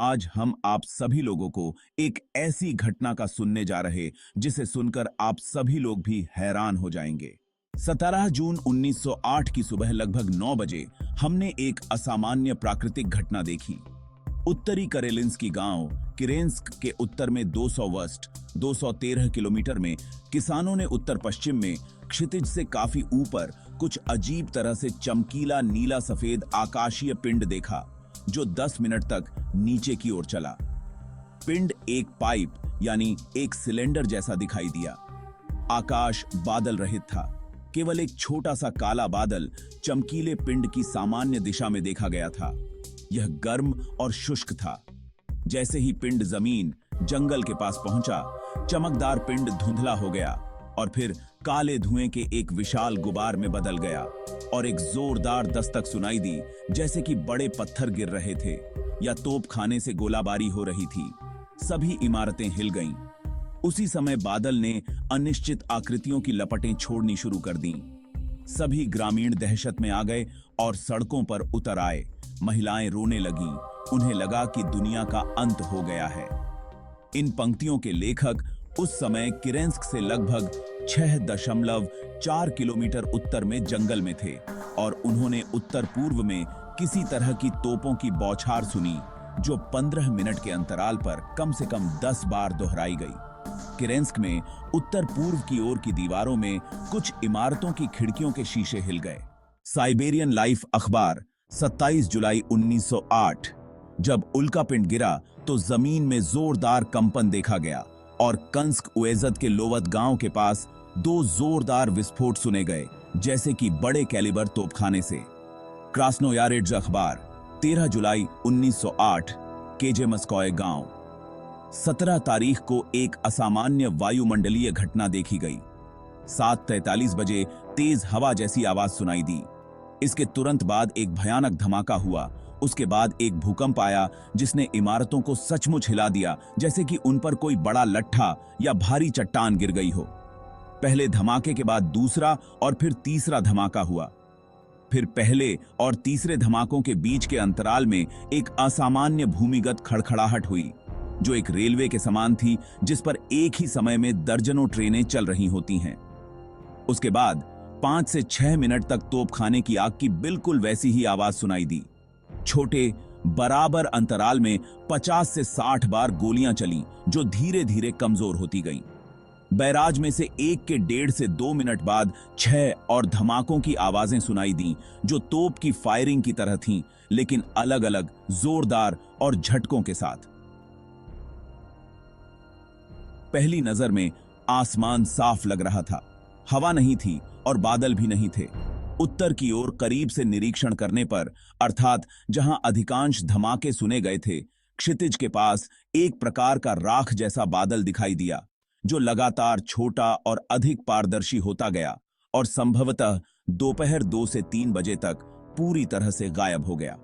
आज हम आप सभी लोगों को एक ऐसी घटना का सुनने जा रहे जिसे सुनकर आप सभी लोग भी हैरान हो जाएंगे। 17 जून 1908 की सुबह लगभग 9 बजे हमने एक असामान्य प्राकृतिक घटना देखी। उत्तरी करेलिंस्की गांव किरेंस्क के उत्तर में 200 वर्स्ट 213 किलोमीटर में किसानों ने उत्तर पश्चिम में क्षितिज से काफी ऊपर कुछ अजीब तरह से चमकीला नीला सफेद आकाशीय पिंड देखा जो 10 मिनट तक नीचे की ओर चला। पिंड एक पाइप यानी एक सिलेंडर जैसा दिखाई दिया। आकाश बादल रहित था। केवल एक छोटा सा काला बादल चमकीले पिंड की सामान्य दिशा में देखा गया था। यह गर्म और शुष्क था। जैसे ही पिंड जमीन जंगल के पास पहुंचा, चमकदार पिंड धुंधला हो गया और फिर काले धुएं के एक विशाल गुबार में बदल गया और एक जोरदार दस्तक सुनाई दी, जैसे कि बड़े पत्थर गिर रहे थे या तोप खाने से गोलाबारी हो रही थी। सभी इमारतें हिल गईं। उसी समय बादल ने अनिश्चित आकृतियों की लपटें छोड़नी शुरू कर दी। सभी ग्रामीण दहशत में आ गए और सड़कों पर उतर आए। महिलाएं रोने लगीं। उन्हें लगा कि दुनिया का अंत हो गया है। इन पंक्तियों के लेखक उस समय किरेंस्क से लगभग 6.4 किलोमीटर उत्तर में जंगल में थे और उन्होंने उत्तर पूर्व में किसी तरह की तोपों की बौछार सुनी जो 15 मिनट के अंतराल पर कम से कम 10 बार दोहराई गई। किरेंस्क में उत्तर पूर्व की ओर की दीवारों में कुछ इमारतों की खिड़कियों के शीशे हिल गए। साइबेरियन लाइफ अखबार 27 जुलाई 1908। जब उल्कापिंड गिरा तो जमीन में जोरदार कंपन देखा गया और कंस्क उएजद के लोवत गांव के पास 2 जोरदार विस्फोट सुने गए, जैसे कि बड़े कैलिबर तोपखाने से। क्रास्नोयारिड्ज अखबार 13 जुलाई 1908। केजेमस्कॉय गांव 17 तारीख को एक असामान्य वायुमंडलीय घटना देखी गई। 7:43 बजे तेज हवा जैसी आवाज सुनाई दी। इसके तुरंत बाद एक भयानक धमाका हुआ। उसके बाद एक भूकंप आया जिसने इमारतों को सचमुच हिला दिया, जैसे कि उन पर कोई बड़ा लट्ठा या भारी चट्टान गिर गई हो। पहले धमाके के बाद दूसरा और फिर तीसरा धमाका हुआ। फिर पहले और तीसरे धमाकों के बीच के अंतराल में एक असामान्य भूमिगत खड़खड़ाहट हुई जो एक रेलवे के समान थी, जिस पर एक ही समय में दर्जनों ट्रेनें चल रही होती हैं। उसके बाद 5 से 6 मिनट तक तोपखाने की आग की बिल्कुल वैसी ही आवाज सुनाई दी। छोटे बराबर अंतराल में 50 से 60 बार गोलियां चलीं जो धीरे धीरे कमजोर होती गईं। बैराज में से एक के 1.5 से 2 मिनट बाद 6 और धमाकों की आवाजें सुनाई दीं जो तोप की फायरिंग की तरह थीं, लेकिन अलग अलग जोरदार और झटकों के साथ। पहली नजर में आसमान साफ लग रहा था। हवा नहीं थी और बादल भी नहीं थे। उत्तर की ओर करीब से निरीक्षण करने पर, अर्थात जहां अधिकांश धमाके सुने गए थे, क्षितिज के पास एक प्रकार का राख जैसा बादल दिखाई दिया जो लगातार छोटा और अधिक पारदर्शी होता गया और संभवतः दोपहर 2 से 3 बजे तक पूरी तरह से गायब हो गया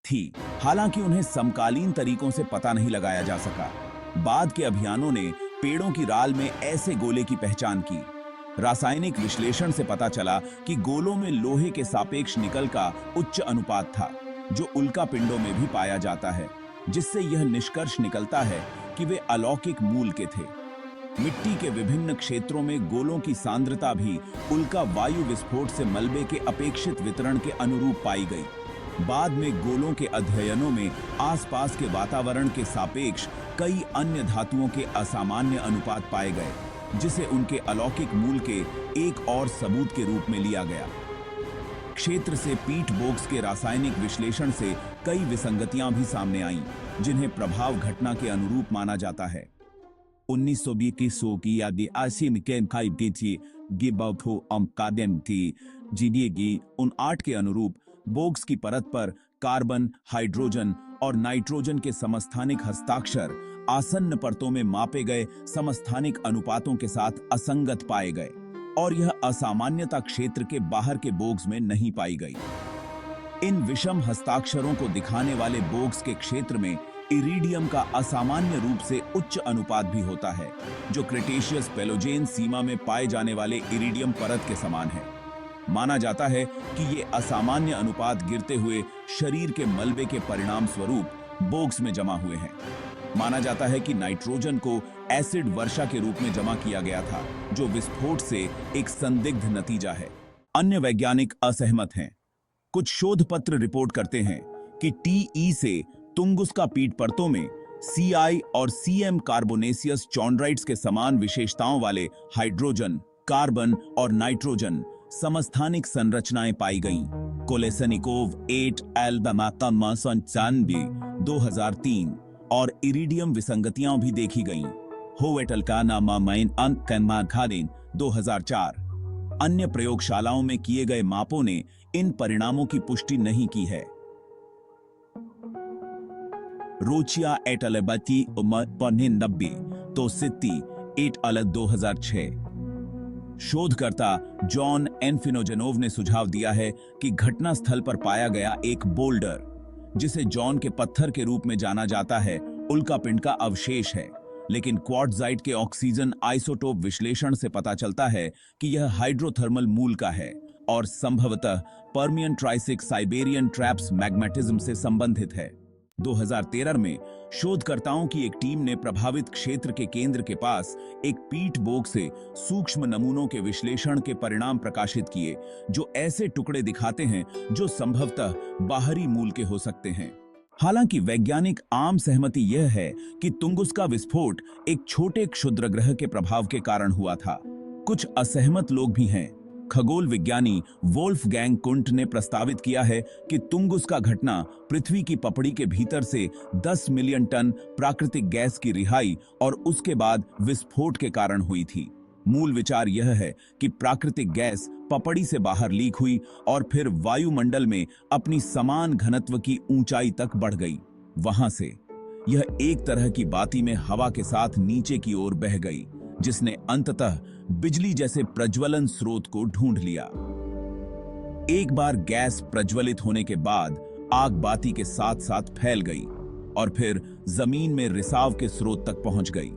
थी। हालांकि उन्हें समकालीन तरीकों से पता नहीं लगाया जा सका। बाद के अभियानों ने पेड़ों की राल में ऐसे गोले की पहचान की। रासायनिक विश्लेषण से पता चला कि गोलों में लोहे के सापेक्ष निकल का उच्च अनुपात था जो उल्कापिंडों में भी पाया जाता है, जिससे यह निष्कर्ष निकलता है कि वे अलौकिक मूल के थे। मिट्टी के विभिन्न क्षेत्रों में गोलों की सांद्रता भी उल्का वायु विस्फोट से मलबे के अपेक्षित वितरण के अनुरूप पाई गई। बाद में गोलों के अध्ययनों में आसपास के वातावरण के सापेक्ष कई अन्य धातुओं के असामान्य अनुपात पाए गए, जिसे उनके अलौकिक मूल के एक और सबूत के रूप में लिया गया। क्षेत्र से पीट बोक्स के रासायनिक विश्लेषण से कई विसंगतियां भी सामने आईं, जिन्हें प्रभाव घटना के अनुरूप माना जाता है। 1920 की यादी आसिम केन खाई थी गिबाथो कादेन थी जीडीएगी 8 के अनुरूप बोक्स की परत पर कार्बन, हाइड्रोजन और नाइट्रोजन के समस्थानिक हस्ताक्षर आसन्न परतों में मापे गए समस्थानिक अनुपातों के साथ असंगत पाए गए और यह असामान्यता क्षेत्र के बाहर के बोग्स में नहीं पाई गई। इन विषम हस्ताक्षरों को दिखाने वाले बोग्स के क्षेत्र में इरिडियम का असामान्य रूप से उच्च अनुपात भी होता है, जो क्रेटेशियस पेलोजेन सीमा में पाए जाने वाले इरिडियम परत के समान है। माना जाता है कि ये असामान्य अनुपात गिरते हुए शरीर के मलबे के परिणाम स्वरूप बोग्स में जमा हुए हैं। माना जाता है कि नाइट्रोजन को एसिड वर्षा के रूप में जमा किया गया था, जो विस्फोट से एक संदिग्ध नतीजा है। अन्य वैज्ञानिक असहमत हैं। कुछ शोध पत्र रिपोर्ट करते हैं कि टीई से तुंगुस्का पीट परतों में सीआई और सीएम कार्बोनेसियस चॉन्ड्राइट्स के समान विशेषताओं वाले हाइड्रोजन, कार्बन और नाइट्रोजन समस्थानिक संरचनाएं पाई गईं। कोलेसनिकोव 8 एल्बमाकम्मा 2003 और इरिडियम विसंगतियां भी देखी गईं। होवेटलकाना मामाइन अंक कैनमा खादेन 2004। अन्य प्रयोगशालाओं में किए गए मापों ने इन परिणामों की पुष्टि नहीं की है। रोचिया एट अलबती 90 तो सित्ती 8 अलग 2006। शोधकर्ता जॉन एनफिनोजेनोव ने सुझाव दिया है कि घटनास्थल पर पाया गया एक बोल्डर, जिसे जॉन के पत्थर के रूप में जाना जाता है, उल्कापिंड का अवशेष है। लेकिन क्वार्ट्जाइट के ऑक्सीजन आइसोटोप विश्लेषण से पता चलता है कि यह हाइड्रोथर्मल मूल का है और संभवतः पर्मियन ट्राइसिक साइबेरियन ट्रैप्स मैग्मेटिज्म से संबंधित है। 2013 में शोधकर्ताओं की एक टीम ने प्रभावित क्षेत्र के केंद्र के पास एक पीट बोग से सूक्ष्म नमूनों के विश्लेषण के परिणाम प्रकाशित किए, जो ऐसे टुकड़े दिखाते हैं जो संभवतः बाहरी मूल के हो सकते हैं। हालांकि वैज्ञानिक आम सहमति यह है कि तुंगुस्का विस्फोट एक छोटे क्षुद्रग्रह के प्रभाव के कारण हुआ था। कुछ असहमत लोग भी हैं। खगोल विज्ञानी वोल्फगैंग कुंट ने प्रस्तावित किया है कि तुंगुस्का घटना पृथ्वी की पपड़ी के भीतर से 10 मिलियन टन प्राकृतिक गैस की रिहाई और उसके बाद विस्फोट के कारण हुई थी। मूल विचार यह है कि प्राकृतिक गैस पपड़ी से बाहर लीक हुई और फिर वायुमंडल में अपनी समान घनत्व की ऊंचाई तक बढ़ गई। वहां से यह एक तरह की बाती में हवा के साथ नीचे की ओर बह गई, जिसने अंततः बिजली जैसे प्रज्वलन स्रोत को ढूंढ लिया। एक बार गैस प्रज्वलित होने के बाद आग बाती के साथ साथ फैल गई और फिर जमीन में रिसाव के स्रोत तक पहुंच गई,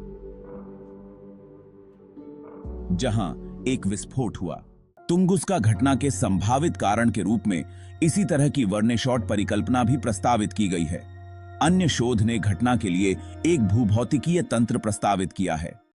जहां एक विस्फोट हुआ। तुंगुस्का घटना के संभावित कारण के रूप में इसी तरह की वर्नेशॉट परिकल्पना भी प्रस्तावित की गई है। अन्य शोध ने घटना के लिए एक भूभौतिकीय तंत्र प्रस्तावित किया है।